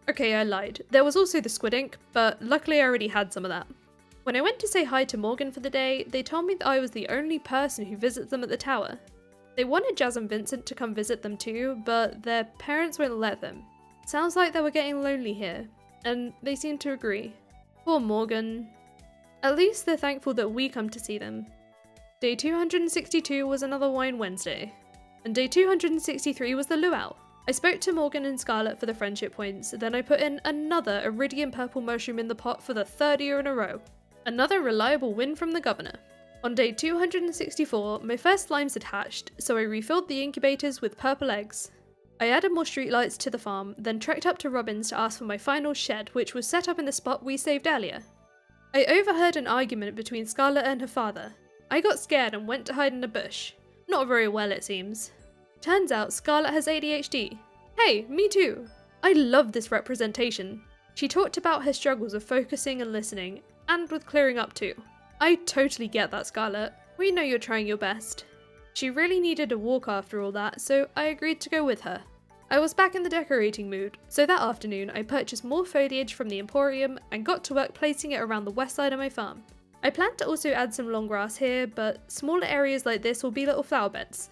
Okay, I lied. There was also the squid ink, but luckily I already had some of that. When I went to say hi to Morgan for the day, they told me that I was the only person who visits them at the tower. They wanted Jazz and Vincent to come visit them too, but their parents won't let them. Sounds like they were getting lonely here, and they seemed to agree. Poor Morgan. At least they're thankful that we come to see them. Day 262 was another Wine Wednesday, and day 263 was the luau. I spoke to Morgan and Scarlett for the friendship points, then I put in another iridium purple mushroom in the pot for the 3rd year in a row. Another reliable win from the governor. On day 264, my first slimes had hatched, so I refilled the incubators with purple eggs. I added more streetlights to the farm, then trekked up to Robin's to ask for my final shed, which was set up in the spot we saved earlier. I overheard an argument between Scarlett and her father. I got scared and went to hide in a bush. Not very well, it seems. Turns out Scarlett has ADHD. Hey, me too! I love this representation. She talked about her struggles of focusing and listening, and with clearing up too. I totally get that, Scarlett. We know you're trying your best. She really needed a walk after all that, so I agreed to go with her. I was back in the decorating mood, so that afternoon I purchased more foliage from the Emporium and got to work placing it around the west side of my farm. I plan to also add some long grass here, but smaller areas like this will be little flower beds.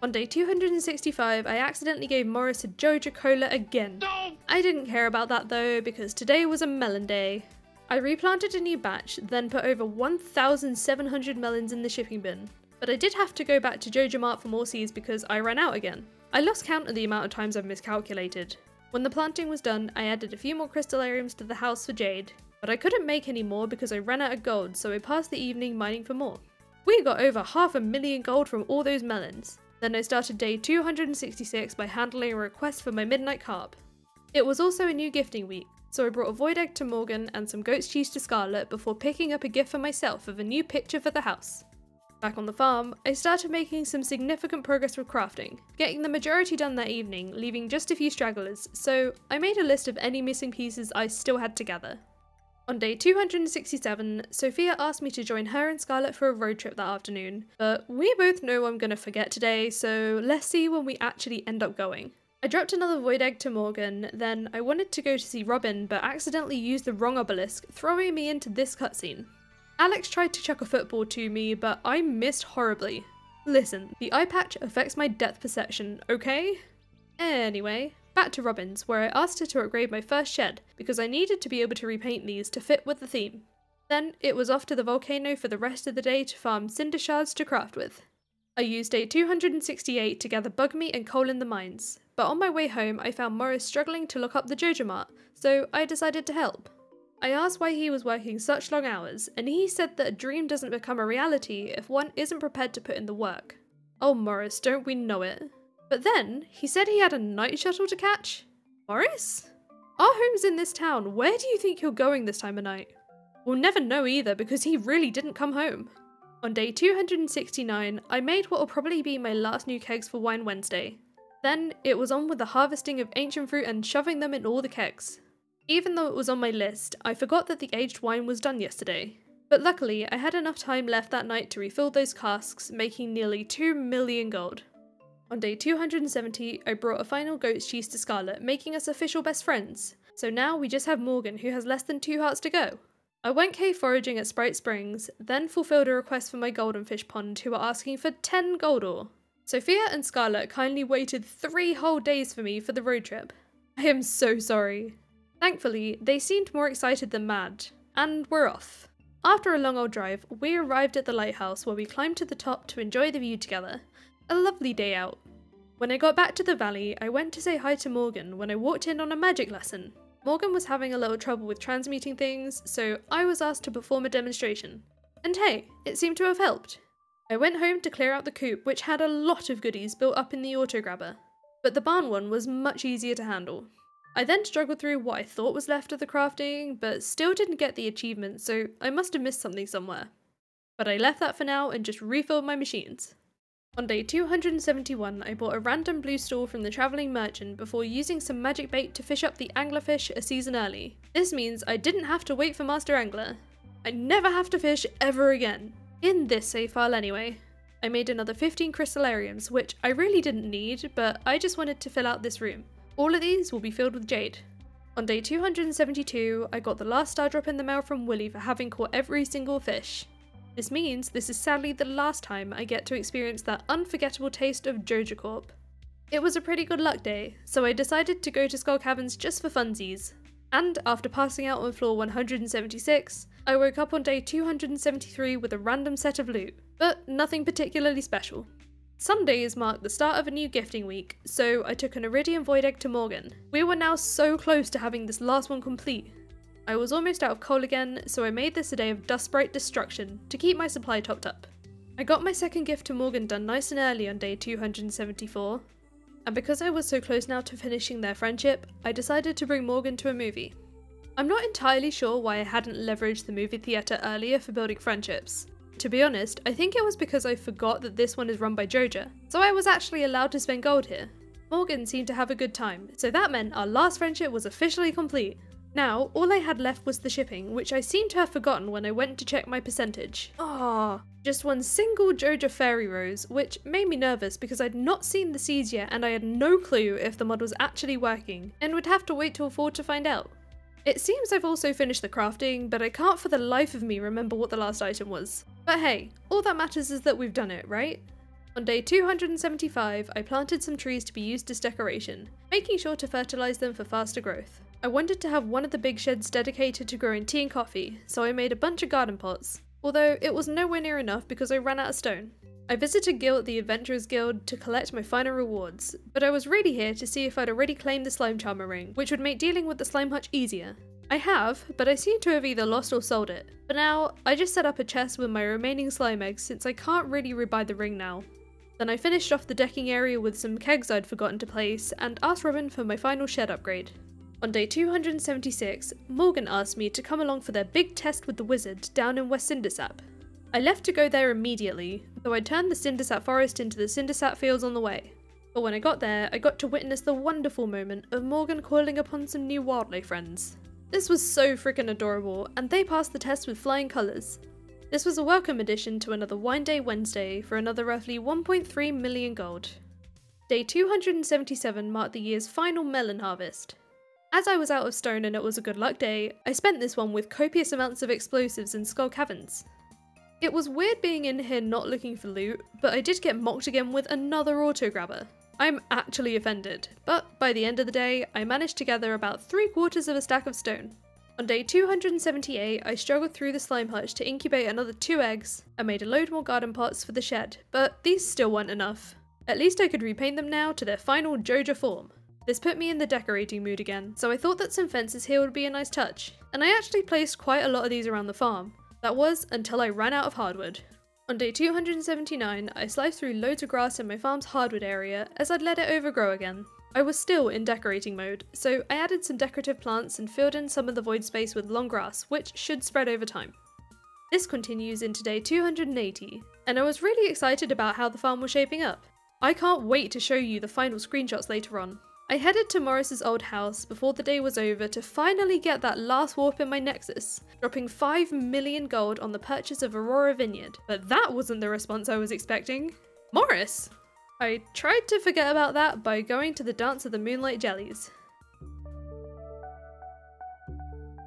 On day 265, I accidentally gave Morris a Joja Cola again. No! I didn't care about that though, because today was a melon day. I replanted a new batch, then put over 1,700 melons in the shipping bin. But I did have to go back to Joja Mart for more seeds because I ran out again. I lost count of the amount of times I've miscalculated. When the planting was done, I added a few more crystallariums to the house for jade, but I couldn't make any more because I ran out of gold, so I passed the evening mining for more. We got over 500,000 gold from all those melons. Then I started day 266 by handling a request for my midnight carp. It was also a new gifting week, so I brought a void egg to Morgan and some goat's cheese to Scarlett before picking up a gift for myself of a new picture for the house. Back on the farm, I started making some significant progress with crafting, getting the majority done that evening, leaving just a few stragglers, so I made a list of any missing pieces I still had to gather. On day 267, Sophia asked me to join her and Scarlett for a road trip that afternoon, but we both know I'm gonna forget today, so let's see when we actually end up going. I dropped another void egg to Morgan, then I wanted to go to see Robin but accidentally used the wrong obelisk, throwing me into this cutscene. Alex tried to chuck a football to me, but I missed horribly. Listen, the eye patch affects my depth perception, okay? Anyway, back to Robin's, where I asked her to upgrade my first shed, because I needed to be able to repaint these to fit with the theme. Then, it was off to the volcano for the rest of the day to farm cinder shards to craft with. I used day 268 to gather bug meat and coal in the mines, but on my way home I found Morris struggling to look up the Joja Mart, so I decided to help. I asked why he was working such long hours, and he said that a dream doesn't become a reality if one isn't prepared to put in the work. Oh Morris, don't we know it? But then, he said he had a night shuttle to catch? Morris? Our home's in this town, where do you think you're going this time of night? We'll never know either because he really didn't come home. On day 269, I made what will probably be my last new kegs for Wine Wednesday. Then, it was on with the harvesting of ancient fruit and shoving them in all the kegs. Even though it was on my list, I forgot that the aged wine was done yesterday. But luckily, I had enough time left that night to refill those casks, making nearly 2 million gold. On day 270, I brought a final goat's cheese to Scarlett, making us official best friends. So now we just have Morgan, who has less than 2 hearts to go. I went cave foraging at Sprite Springs, then fulfilled a request for my golden fish pond, who were asking for 10 gold ore. Sophia and Scarlett kindly waited 3 whole days for me for the road trip. I am so sorry. Thankfully, they seemed more excited than mad, and we're off. After a long old drive, we arrived at the lighthouse where we climbed to the top to enjoy the view together. A lovely day out. When I got back to the valley, I went to say hi to Morgan when I walked in on a magic lesson. Morgan was having a little trouble with transmuting things, so I was asked to perform a demonstration. And hey, it seemed to have helped. I went home to clear out the coop, which had a lot of goodies built up in the auto-grabber, but the barn one was much easier to handle. I then struggled through what I thought was left of the crafting, but still didn't get the achievement, so I must have missed something somewhere. But I left that for now and just refilled my machines. On day 271, I bought a random blue stall from the travelling merchant before using some magic bait to fish up the anglerfish a season early. This means I didn't have to wait for Master Angler. I never have to fish ever again. In this save file anyway. I made another 15 crystallariums, which I really didn't need, but I just wanted to fill out this room. All of these will be filled with jade. On day 272, I got the last star drop in the mail from Willy for having caught every single fish. This means this is sadly the last time I get to experience that unforgettable taste of Joja Corp. It was a pretty good luck day, so I decided to go to Skull Caverns just for funsies. And after passing out on floor 176, I woke up on day 273 with a random set of loot, but nothing particularly special. Sundays marked the start of a new gifting week, so I took an Iridium Void Egg to Morgan. We were now so close to having this last one complete. I was almost out of coal again, so I made this a day of Dust Sprite destruction to keep my supply topped up. I got my second gift to Morgan done nice and early on day 274, and because I was so close now to finishing their friendship, I decided to bring Morgan to a movie. I'm not entirely sure why I hadn't leveraged the movie theatre earlier for building friendships. To be honest, I think it was because I forgot that this one is run by Joja, so I was actually allowed to spend gold here. Morgan seemed to have a good time, so that meant our last friendship was officially complete. Now, all I had left was the shipping, which I seem to have forgotten when I went to check my percentage. Just one single Joja fairy rose, which made me nervous because I'd not seen the seeds yet and I had no clue if the mod was actually working, and would have to wait till fall to find out. It seems I've also finished the crafting, but I can't for the life of me remember what the last item was. But hey, all that matters is that we've done it, right? On day 275, I planted some trees to be used as decoration, making sure to fertilise them for faster growth. I wanted to have one of the big sheds dedicated to growing tea and coffee, so I made a bunch of garden pots, although it was nowhere near enough because I ran out of stone. I visited Gil at the Adventurers Guild to collect my final rewards, but I was really here to see if I'd already claimed the Slime Charmer ring, which would make dealing with the slime much easier. I have, but I seem to have either lost or sold it. For now, I just set up a chest with my remaining slime eggs since I can't really rebuy the ring now. Then I finished off the decking area with some kegs I'd forgotten to place, and asked Robin for my final shed upgrade. On day 276, Morgan asked me to come along for their big test with the wizard down in West Cindersap. I left to go there immediately, though I turned the Cindersap forest into the Cindersap fields on the way. But when I got there, I got to witness the wonderful moment of Morgan calling upon some new wildlife friends. This was so freaking adorable, and they passed the test with flying colours. This was a welcome addition to another Wine Day Wednesday for another roughly 1.3 million gold. Day 277 marked the year's final melon harvest. As I was out of stone and it was a good luck day, I spent this one with copious amounts of explosives in Skull Caverns. It was weird being in here not looking for loot, but I did get mocked again with another auto grabber. I'm actually offended, but by the end of the day, I managed to gather about 3/4 of a stack of stone. On day 278, I struggled through the slime hutch to incubate another 2 eggs, and made a load more garden pots for the shed, but these still weren't enough. At least I could repaint them now to their final Joja form. This put me in the decorating mood again, so I thought that some fences here would be a nice touch, and I actually placed quite a lot of these around the farm. That was until I ran out of hardwood. On day 279, I sliced through loads of grass in my farm's hardwood area as I'd let it overgrow again. I was still in decorating mode, so I added some decorative plants and filled in some of the void space with long grass, which should spread over time. This continues into day 280, and I was really excited about how the farm was shaping up. I can't wait to show you the final screenshots later on. I headed to Morris's old house before the day was over to finally get that last warp in my nexus, dropping 5 million gold on the purchase of Aurora Vineyard. But that wasn't the response I was expecting. Morris! I tried to forget about that by going to the Dance of the Moonlight Jellies.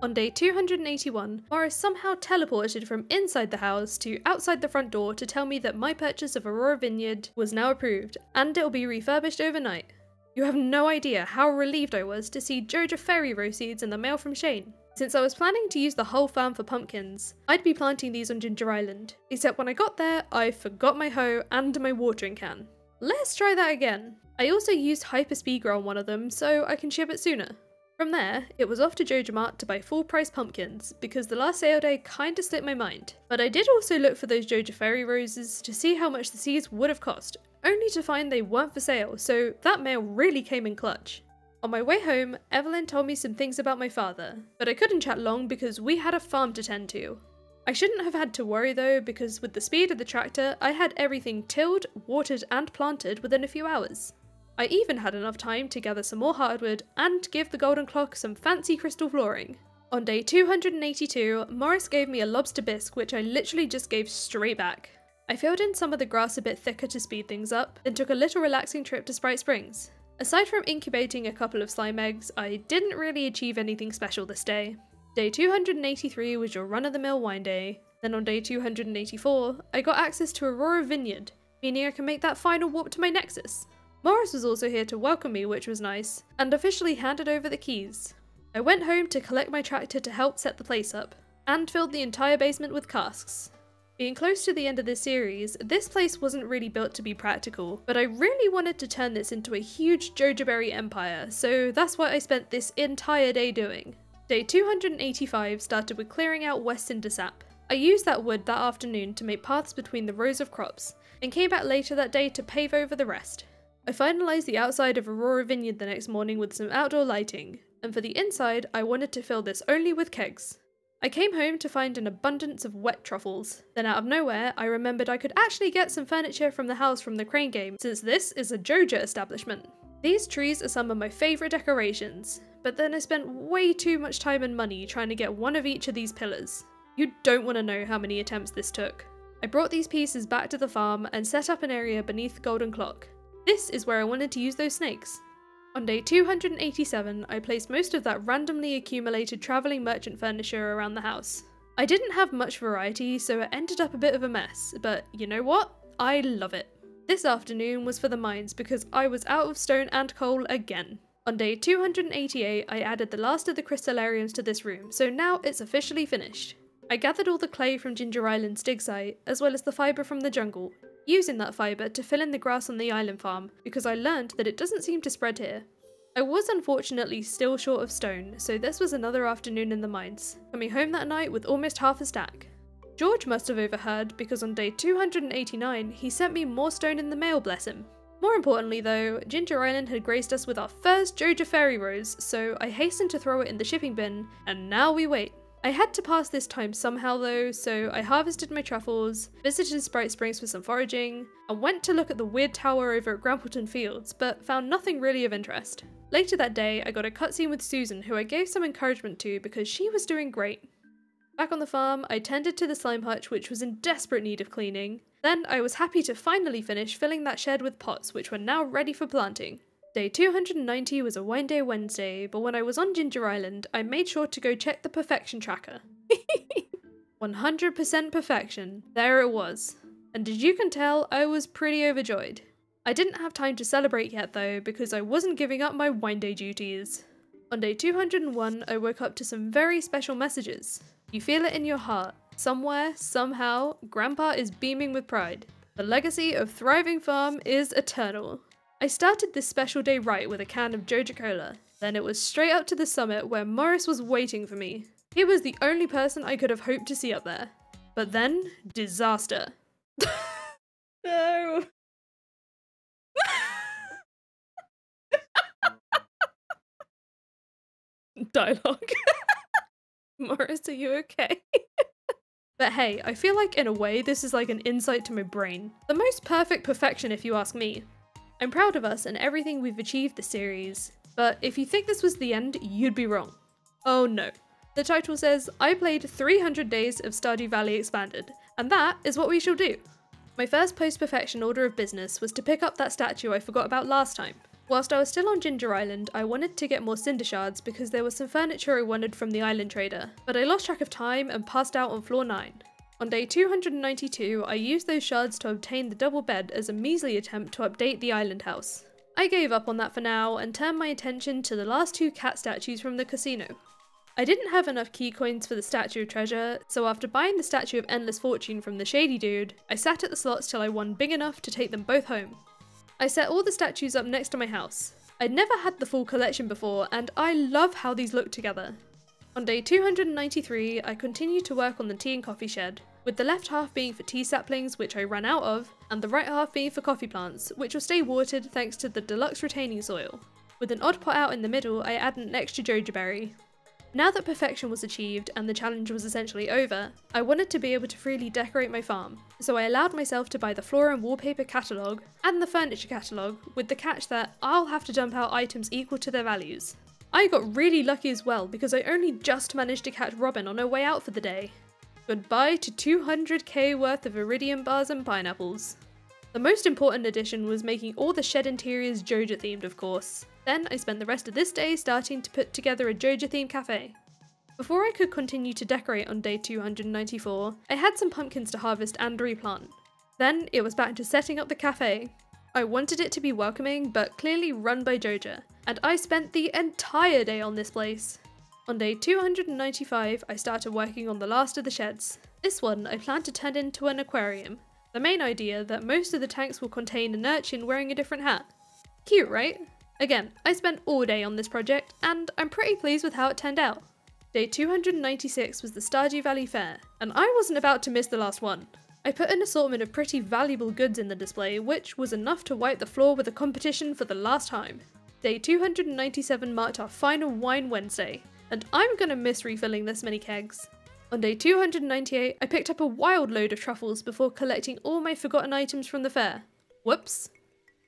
On day 281, Morris somehow teleported from inside the house to outside the front door to tell me that my purchase of Aurora Vineyard was now approved, and it'll be refurbished overnight. You have no idea how relieved I was to see Joja fairy rose seeds in the mail from Shane. Since I was planning to use the whole farm for pumpkins, I'd be planting these on Ginger Island, except when I got there, I forgot my hoe and my watering can. Let's try that again. I also used Hyperspeed Grow on one of them so I can ship it sooner. From there, it was off to Joja Mart to buy full price pumpkins, because the last sale day kinda slipped my mind. But I did also look for those Joja fairy roses to see how much the seeds would have cost, only to find they weren't for sale, so that mail really came in clutch. On my way home, Evelyn told me some things about my father, but I couldn't chat long because we had a farm to tend to. I shouldn't have had to worry though, because with the speed of the tractor, I had everything tilled, watered and planted within a few hours. I even had enough time to gather some more hardwood and give the golden clock some fancy crystal flooring. On day 282, Morris gave me a lobster bisque which I literally just gave straight back. I filled in some of the grass a bit thicker to speed things up, then took a little relaxing trip to Sprite Springs. Aside from incubating a couple of slime eggs, I didn't really achieve anything special this day. Day 283 was your run-of-the-mill wine day. Then on day 284, I got access to Aurora Vineyard, meaning I can make that final warp to my Nexus. Morris was also here to welcome me, which was nice, and officially handed over the keys. I went home to collect my tractor to help set the place up, and filled the entire basement with casks. Being close to the end of this series, this place wasn't really built to be practical, but I really wanted to turn this into a huge Joja berry empire, so that's what I spent this entire day doing. Day 285 started with clearing out West Cinder Sap. I used that wood that afternoon to make paths between the rows of crops, and came back later that day to pave over the rest. I finalised the outside of Aurora Vineyard the next morning with some outdoor lighting, and for the inside I wanted to fill this only with kegs. I came home to find an abundance of wet truffles. Then out of nowhere, I remembered I could actually get some furniture from the house from the crane game, since this is a Joja establishment. These trees are some of my favourite decorations, but then I spent way too much time and money trying to get one of each of these pillars. You don't want to know how many attempts this took. I brought these pieces back to the farm and set up an area beneath the golden clock. This is where I wanted to use those snakes. On day 287, I placed most of that randomly accumulated travelling merchant furniture around the house. I didn't have much variety, so it ended up a bit of a mess, but you know what? I love it. This afternoon was for the mines because I was out of stone and coal again. On day 288, I added the last of the crystallariums to this room, so now it's officially finished. I gathered all the clay from Ginger Island's dig site, as well as the fibre from the jungle, using that fibre to fill in the grass on the island farm, because I learned that it doesn't seem to spread here. I was unfortunately still short of stone, so this was another afternoon in the mines, coming home that night with almost half a stack. George must have overheard, because on day 289 he sent me more stone in the mail, bless him. More importantly though, Ginger Island had graced us with our first Joja fairy rose, so I hastened to throw it in the shipping bin, and now we wait. I had to pass this time somehow though, so I harvested my truffles, visited Sprite Springs for some foraging, and went to look at the weird tower over at Grampleton Fields, but found nothing really of interest. Later that day, I got a cutscene with Susan, who I gave some encouragement to because she was doing great. Back on the farm, I tended to the slime hutch, which was in desperate need of cleaning. Then I was happy to finally finish filling that shed with pots, which were now ready for planting. Day 290 was a wine day Wednesday, but when I was on Ginger Island, I made sure to go check the perfection tracker. 100% perfection. There it was. And as you can tell, I was pretty overjoyed. I didn't have time to celebrate yet though, because I wasn't giving up my wine day duties. On day 201, I woke up to some very special messages. You feel it in your heart. Somewhere, somehow, Grandpa is beaming with pride. The legacy of Thriving Farm is eternal. I started this special day right with a can of Joja Cola. Then it was straight up to the summit where Morris was waiting for me. He was the only person I could have hoped to see up there. But then, disaster. No. Dialogue. Morris, are you okay? But hey, I feel like in a way this is like an insight to my brain. The most perfect perfection if you ask me. I'm proud of us and everything we've achieved this series, but if you think this was the end, you'd be wrong. Oh no. The title says, I played 300 days of Stardew Valley Expanded, and that is what we shall do. My first post-perfection order of business was to pick up that statue I forgot about last time. Whilst I was still on Ginger Island, I wanted to get more cinder shards because there was some furniture I wanted from the island trader, but I lost track of time and passed out on floor 9. On day 292, I used those shards to obtain the double bed as a measly attempt to update the island house. I gave up on that for now and turned my attention to the last 2 cat statues from the casino. I didn't have enough key coins for the Statue of Treasure, so after buying the Statue of Endless Fortune from the Shady Dude, I sat at the slots till I won big enough to take them both home. I set all the statues up next to my house. I'd never had the full collection before, and I love how these look together. On day 293, I continued to work on the tea and coffee shed, with the left half being for tea saplings, which I ran out of, and the right half being for coffee plants, which will stay watered thanks to the deluxe retaining soil. With an odd pot out in the middle, I added an extra Joja berry. Now that perfection was achieved and the challenge was essentially over, I wanted to be able to freely decorate my farm, so I allowed myself to buy the floor and wallpaper catalogue and the furniture catalogue, with the catch that I'll have to dump out items equal to their values. I got really lucky as well because I only just managed to catch Robin on her way out for the day. Goodbye to 200k worth of iridium bars and pineapples. The most important addition was making all the shed interiors Joja themed, of course. Then I spent the rest of this day starting to put together a Joja themed cafe. Before I could continue to decorate on day 294, I had some pumpkins to harvest and replant. Then it was back to setting up the cafe. I wanted it to be welcoming, but clearly run by Joja, and I spent the entire day on this place. On day 295, I started working on the last of the sheds. This one I planned to turn into an aquarium. The main idea that most of the tanks will contain an urchin wearing a different hat. Cute, right? Again, I spent all day on this project, and I'm pretty pleased with how it turned out. Day 296 was the Stardew Valley Fair, and I wasn't about to miss the last one. I put an assortment of pretty valuable goods in the display, which was enough to wipe the floor with the competition for the last time. Day 297 marked our final Wine Wednesday, and I'm gonna miss refilling this many kegs. On day 298, I picked up a wild load of truffles before collecting all my forgotten items from the fair. Whoops.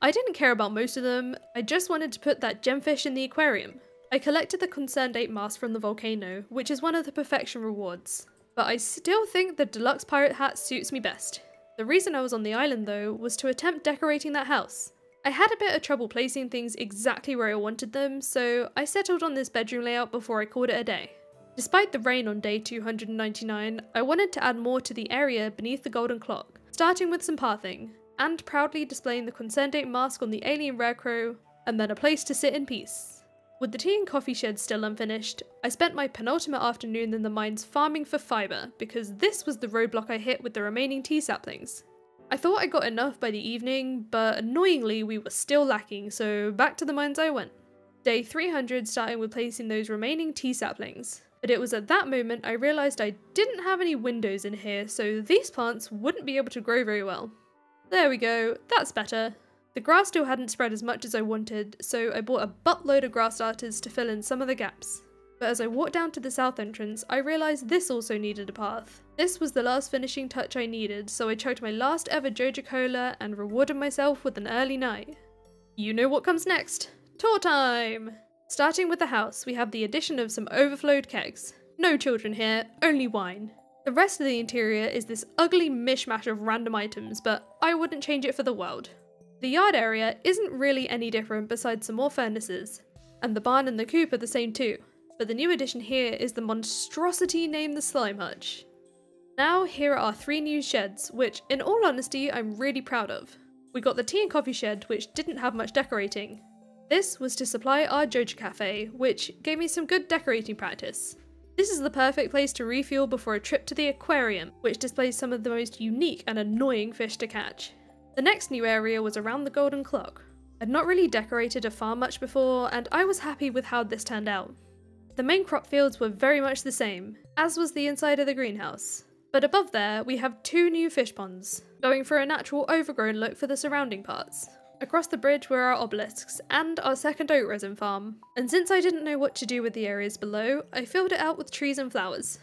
I didn't care about most of them, I just wanted to put that gemfish in the aquarium. I collected the Concerned Ape mask from the volcano, which is one of the perfection rewards. But I still think the deluxe pirate hat suits me best. The reason I was on the island though was to attempt decorating that house. I had a bit of trouble placing things exactly where I wanted them, so I settled on this bedroom layout before I called it a day. Despite the rain on day 299, I wanted to add more to the area beneath the golden clock, starting with some pathing, and proudly displaying the Concerned Ape mask on the alien rarecrow, and then a place to sit in peace. With the tea and coffee shed still unfinished, I spent my penultimate afternoon in the mines farming for fibre, because this was the roadblock I hit with the remaining tea saplings. I thought I got enough by the evening, but annoyingly we were still lacking, so back to the mines I went. Day 300 starting with placing those remaining tea saplings. But it was at that moment I realised I didn't have any windows in here, so these plants wouldn't be able to grow very well. There we go, that's better. The grass still hadn't spread as much as I wanted, so I bought a buttload of grass starters to fill in some of the gaps. But as I walked down to the south entrance, I realised this also needed a path. This was the last finishing touch I needed, so I chugged my last ever Joja Cola and rewarded myself with an early night. You know what comes next. Tour time! Starting with the house, we have the addition of some overflowed kegs. No children here, only wine. The rest of the interior is this ugly mishmash of random items, but I wouldn't change it for the world. The yard area isn't really any different besides some more furnaces, and the barn and the coop are the same too, but the new addition here is the monstrosity named the Slime Hutch. Now here are our 3 new sheds, which in all honesty I'm really proud of. We got the tea and coffee shed, which didn't have much decorating. This was to supply our Joja cafe, which gave me some good decorating practice. This is the perfect place to refuel before a trip to the aquarium, which displays some of the most unique and annoying fish to catch. The next new area was around the golden clock. I'd not really decorated a farm much before, and I was happy with how this turned out. The main crop fields were very much the same, as was the inside of the greenhouse. But above there, we have 2 new fish ponds, going for a natural overgrown look for the surrounding parts. Across the bridge were our obelisks, and our second oat resin farm. And since I didn't know what to do with the areas below, I filled it out with trees and flowers.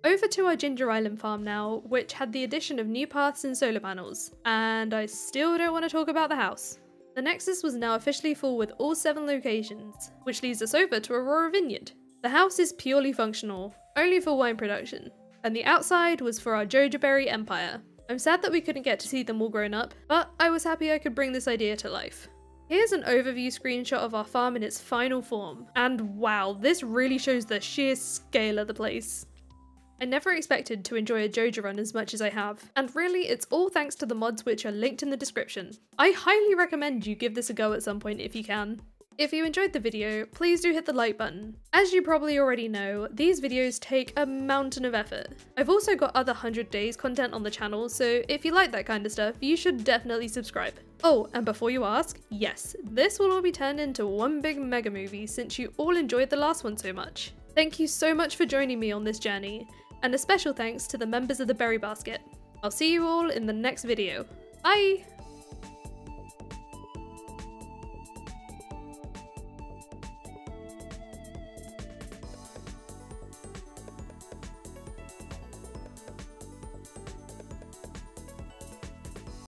Over to our Ginger Island farm now, which had the addition of new paths and solar panels. And I still don't want to talk about the house. The Nexus was now officially full with all 7 locations, which leads us over to Aurora Vineyard. The house is purely functional, only for wine production, and the outside was for our Joja Berry empire. I'm sad that we couldn't get to see them all grown up, but I was happy I could bring this idea to life. Here's an overview screenshot of our farm in its final form, and wow, this really shows the sheer scale of the place. I never expected to enjoy a Joja Run as much as I have, and really it's all thanks to the mods which are linked in the description. I highly recommend you give this a go at some point if you can. If you enjoyed the video, please do hit the like button. As you probably already know, these videos take a mountain of effort. I've also got other 100 days content on the channel, so if you like that kind of stuff, you should definitely subscribe. Oh, and before you ask, yes, this will all be turned into one big mega movie since you all enjoyed the last one so much. Thank you so much for joining me on this journey, and a special thanks to the members of the Berry Basket. I'll see you all in the next video. Bye!